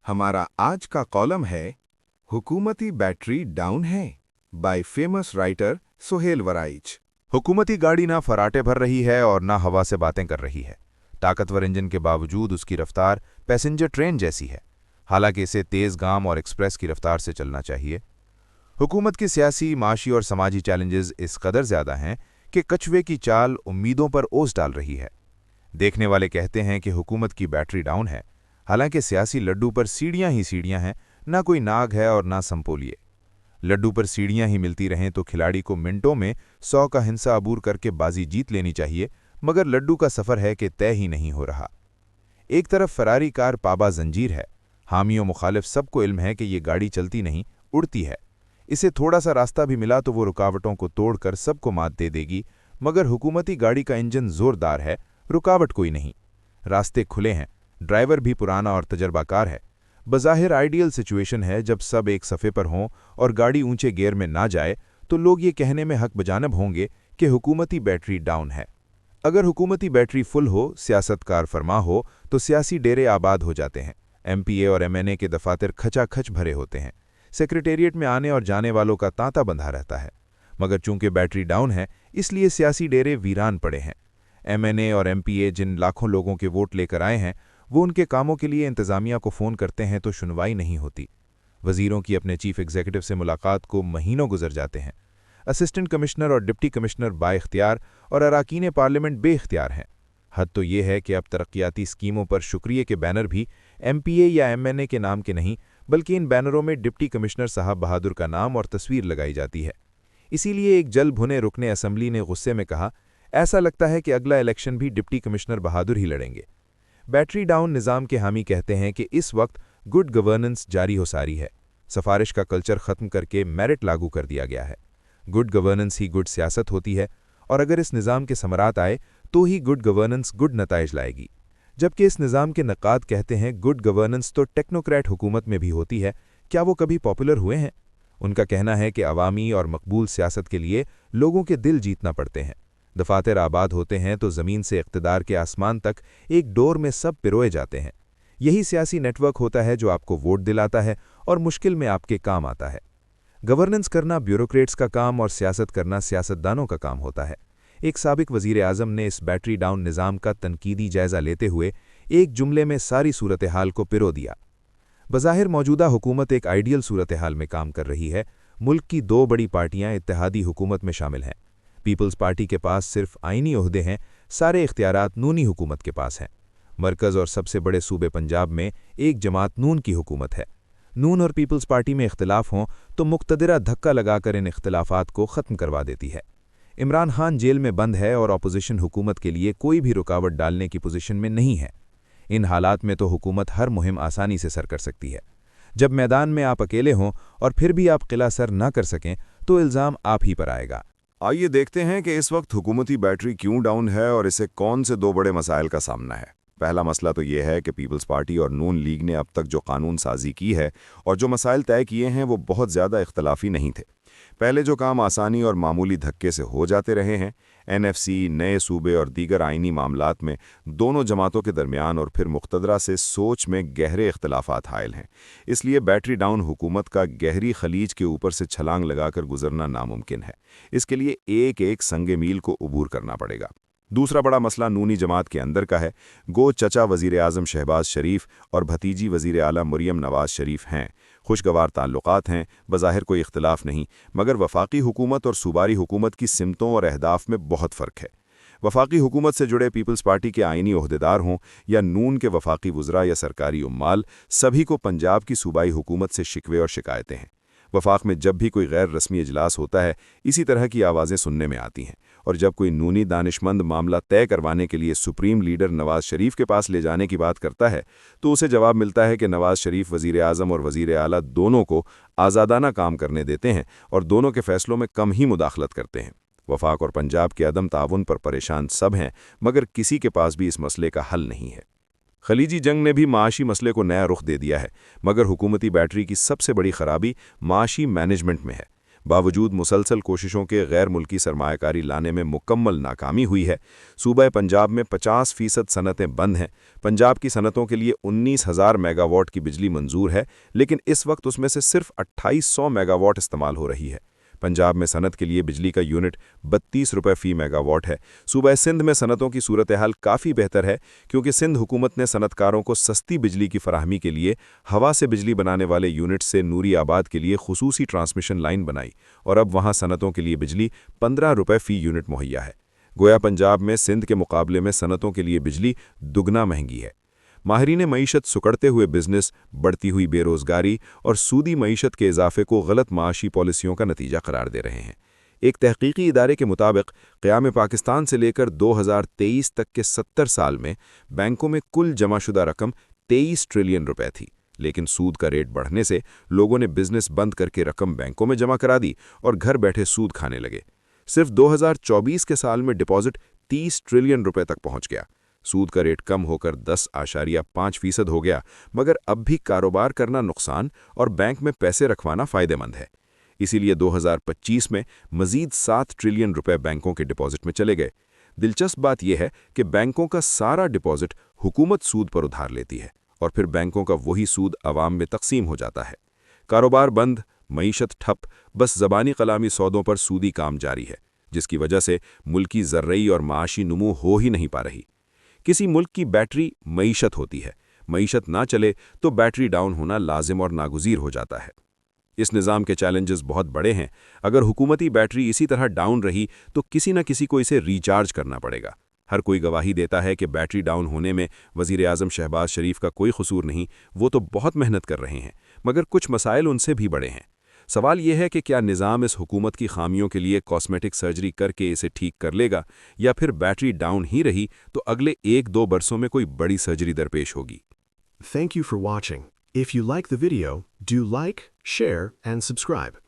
हमारा आज का कॉलम है हुकूमती बैटरी डाउन है by famous writer Suhail Warraich. हुकूमती गाड़ी ना फराटे भर रही है और ना हवा से बातें कर रही है। ताकतवर इंजन के बावजूद उसकी रफ्तार पैसेंजर ट्रेन जैसी है, हालांकि इसे तेज गाम और एक्सप्रेस की रफ्तार से चलना चाहिए। हुकूमत की सियासी, माशी और समाजी चैलेंजेस इस कदर ज्यादा हैं कि कछुए की चाल उम्मीदों पर ओस डाल रही है। देखने वाले कहते हैं कि हुकूमत की बैटरी डाउन है, हालांकि सियासी लड्डू पर सीढ़ियां ही सीढ़ियां हैं, ना कोई नाग है और ना संपोलिए। लड्डू पर सीढ़ियां ही मिलती रहें तो खिलाड़ी को मिनटों में 100 का हिंसा अबूर करके बाजी जीत लेनी चाहिए, मगर लड्डू का सफर है कि तय ही नहीं हो रहा। एक तरफ फरारी कार पाबा जंजीर है, हामियों मुखालिफ सबको इल्म है कि ये गाड़ी चलती नहीं, उड़ती है। इसे थोड़ा सा रास्ता भी मिला तो वो रुकावटों को तोड़कर सबको मात दे देगी, मगर हुकूमती गाड़ी का इंजन जोरदार है, रुकावट कोई नहीं। रास्ते खुले हैं, ड्राइवर भी पुराना और तजर्बाकार है। बज़ाहिर आइडियल सिचुएशन है जब सब एक सफ़े पर हों और गाड़ी ऊंचे गियर में ना जाए तो लोग ये कहने में हक बजानब होंगे कि हुकूमती बैटरी डाउन है। अगर हुकूमती बैटरी फुल हो, सियासतकार फरमा हो, तो सियासी डेरे आबाद हो जाते हैं। एमपीए और एमएनए के दफातर खचाखच भरे होते हैं। सेक्रेटेरिएट में आने और जाने वालों का तांता बंधा रहता है। मगर चूंकि बैटरी डाउन है, इसलिए सियासी डेरे वीरान पड़े हैं। एमएनए और एमपीए जिन लाखों लोगों के वोट लेकर आए हैं, वो उनके कामों के लिए इंतजामिया को फ़ोन करते हैं तो सुनवाई नहीं होती। वजीरों की अपने चीफ एग्जीक्यूटिव से मुलाकात को महीनों गुजर जाते हैं। असिस्टेंट कमिश्नर और डिप्टी कमिश्नर बाइख्तियार और अराकीन पार्लियामेंट बेख्तियार हैं। हद तो ये है कि अब तरक्याती स्कीमों पर शुक्रिया के बैनर भी एमपीए या एमएनए के नाम के नहीं, बल्कि इन बैनरों में डिप्टी कमिश्नर साहब बहादुर का नाम और तस्वीर लगाई जाती है। इसीलिए एक जल भुने रुकने असम्बली ने गुस्से में कहा, ऐसा लगता है कि अगला इलेक्शन भी डिप्टी कमिश्नर बहादुर ही लड़ेंगे। बैटरी डाउन निज़ाम के हामी कहते हैं कि इस वक्त गुड गवर्नेंस जारी हो सारी है। सफारिश का कल्चर ख़त्म करके मेरिट लागू कर दिया गया है। गुड गवर्नेंस ही गुड सियासत होती है, और अगर इस निज़ाम के समरात आए तो ही गुड गवर्नेंस गुड नताइज लाएगी। जबकि इस निज़ाम के नक़ाद कहते हैं गुड गवर्नेंस तो टेक्नोक्रेट हुकूमत में भी होती है, क्या वो कभी पॉपुलर हुए हैं? उनका कहना है कि अवामी और मकबूल सियासत के लिए लोगों के दिल जीतना पड़ते हैं। दफातर आबाद होते हैं तो ज़मीन से इक़्तिदार के आसमान तक एक डोर में सब पिरोए जाते हैं। यही सियासी नेटवर्क होता है जो आपको वोट दिलाता है और मुश्किल में आपके काम आता है। गवर्नेंस करना ब्यूरोक्रेट्स का काम और सियासत करना सियासतदानों का काम होता है। एक साबिक वज़ीर आज़म ने इस बैटरी डाउन निज़ाम का तनकीदी जायज़ा लेते हुए एक जुमले में सारी सूरत हाल को पिरो दिया। बज़ाहिर मौजूदा हुकूमत एक आइडियल सूरत हाल में काम कर रही है। मुल्क की दो बड़ी पार्टियां इत्तेहादी हुकूमत में शामिल हैं। पीपल्स पार्टी के पास सिर्फ आइनी ओहदे हैं, सारे इख्तियारात नूनी हुकूमत के पास हैं। मरकज़ और सबसे बड़े सूबे पंजाब में एक जमात नून की हुकूमत है। नून और पीपल्स पार्टी में इख्तिलाफ हों तो मुक़्तदिरा धक्का लगाकर इन इख्तिलाफ़ात को ख़त्म करवा देती है। इमरान खान जेल में बंद है और अपोजिशन हुकूमत के लिए कोई भी रुकावट डालने की पोजीशन में नहीं है। इन हालात में तो हुकूमत हर मुहिम आसानी से सर कर सकती है। जब मैदान में आप अकेले हों और फिर भी आप किला सर ना कर सकें तो इल्ज़ाम आप ही पर आएगा। आइए देखते हैं कि इस वक्त हुकूमती बैटरी क्यों डाउन है और इसे कौन से दो बड़े मसाइल का सामना है। पहला मसला तो ये है कि पीपल्स पार्टी और नून लीग ने अब तक जो कानून साजी की है और जो मसाइल तय किए हैं वो बहुत ज़्यादा इख्तलाफी नहीं थे। पहले जो काम आसानी और मामूली धक्के से हो जाते रहे हैं, एनएफसी, नए सूबे और दीगर आइनी मामलात में दोनों जमातों के दरमियान और फिर मुक़्तदरा से सोच में गहरे इख्तलाफात हायल हैं। इसलिए बैटरी डाउन हुकूमत का गहरी खलीज के ऊपर से छलांग लगाकर गुजरना नामुमकिन है। इसके लिए एक एक संगे मील को उबूर करना पड़ेगा। दूसरा बड़ा मसला नूनी जमात के अंदर का है। गो चचा वज़ीर आज़म शहबाज शरीफ और भतीजी वज़ीर आला मरियम नवाज शरीफ हैं। खुशगवार ताल्लुकात हैं, बज़ाहिर कोई इख्तिलाफ नहीं, मगर वफाकी हुकूमत और सूबारी हुकूमत की सिमतों और अहदाफ में बहुत फ़र्क है। वफाकी हुकूमत से जुड़े पीपल्स पार्टी के आइनी ओहदेदार हों या नून के वफाकी वज़रा या सरकारी उम्माल, सभी को पंजाब की सूबाई हुकूमत से शिकवे और शिकायतें हैं। वफाक में जब भी कोई गैर रस्मी इजलास होता है, इसी तरह की आवाज़ें सुनने में आती हैं, और जब कोई नूनी दानिशमंद मामला तय करवाने के लिए सुप्रीम लीडर नवाज शरीफ के पास ले जाने की बात करता है तो उसे जवाब मिलता है कि नवाज शरीफ वज़ीर आज़म और वज़ीर आला दोनों को आज़ादाना काम करने देते हैं और दोनों के फैसलों में कम ही मुदाखलत करते हैं। वफाक और पंजाब के अदम ताउन पर परेशान सब हैं, मगर किसी के पास भी इस मसले का हल नहीं है। खलीजी जंग ने भी माशी मसले को नया रुख दे दिया है, मगर हुकूमती बैटरी की सबसे बड़ी खराबी माशी मैनेजमेंट में है। बावजूद मुसलसल कोशिशों के गैर मुल्की सरमायाकारी लाने में मुकम्मल नाकामी हुई है। सूबा पंजाब में 50% सनतें बंद हैं। पंजाब की सनतों के लिए 19,000 मेगावाट की बिजली मंजूर है, लेकिन इस वक्त उसमें से सिर्फ 2800 मेगावाट इस्तेमाल हो रही है। पंजाब में सनत के लिए बिजली का यूनिट 32 रुपये फी मेगावाट है। सूबा सिंध में सनतों की सूरत हाल काफ़ी बेहतर है, क्योंकि सिंध हुकूमत ने सनतकारों को सस्ती बिजली की फराहमी के लिए हवा से बिजली बनाने वाले यूनिट से नूरी आबाद के लिए खुसूसी ट्रांसमिशन लाइन बनाई और अब वहाँ सनतों के लिए बिजली 15 रुपये फी यूनिट मुहैया है। गोया पंजाब में सिंध के मुकाबले में सनतों के लिए बिजली दुगना महंगी है। माहिरीन मईशत सुकड़ते हुए बिजनेस, बढ़ती हुई बेरोजगारी और सूदी मईशत के इजाफे को गलत माशी पॉलिसियों का नतीजा करार दे रहे हैं। एक तहकीकी इदारे के मुताबिक क़याम पाकिस्तान से लेकर 2023 तक के 70 साल में बैंकों में कुल जमाशुदा रकम 23 ट्रिलियन रुपए थी, लेकिन सूद का रेट बढ़ने से लोगों ने बिजनेस बंद करके रकम बैंकों में जमा करा दी और घर बैठे सूद खाने लगे। सिर्फ 2024 के साल में डिपॉजिट 30 ट्रिलियन रुपए तक पहुंच गया। सूद का रेट कम होकर 10.5% हो गया, मगर अब भी कारोबार करना नुकसान और बैंक में पैसे रखवाना फ़ायदेमंद है। इसीलिए 2025 में मज़ीद 7 ट्रिलियन रुपए बैंकों के डिपॉजिट में चले गए। दिलचस्प बात यह है कि बैंकों का सारा डिपॉजिट हुकूमत सूद पर उधार लेती है और फिर बैंकों का वही सूद अवाम में तकसीम हो जाता है। कारोबार बंद, मईशत ठप, बस ज़बानी कलामी सौदों पर सूदी काम जारी है, जिसकी वजह से मुल्की ज़र्रई और माशी नुमू हो ही नहीं पा रही। किसी मुल्क की बैटरी मईशत होती है। मईशत ना चले तो बैटरी डाउन होना लाजिम और नागुज़ीर हो जाता है। इस निज़ाम के चैलेंजेस बहुत बड़े हैं। अगर हुकूमती बैटरी इसी तरह डाउन रही तो किसी न किसी को इसे रिचार्ज करना पड़ेगा। हर कोई गवाही देता है कि बैटरी डाउन होने में वज़ीर आज़म शहबाज शरीफ का कोई कसूर नहीं, वो तो बहुत मेहनत कर रहे हैं, मगर कुछ मसाइल उनसे भी बड़े हैं। सवाल यह है कि क्या निज़ाम इस हुकूमत की खामियों के लिए कॉस्मेटिक सर्जरी करके इसे ठीक कर लेगा, या फिर बैटरी डाउन ही रही तो अगले 1-2 बरसों में कोई बड़ी सर्जरी दरपेश होगी। Thank you for watching. If you like the video, do like, share, and subscribe.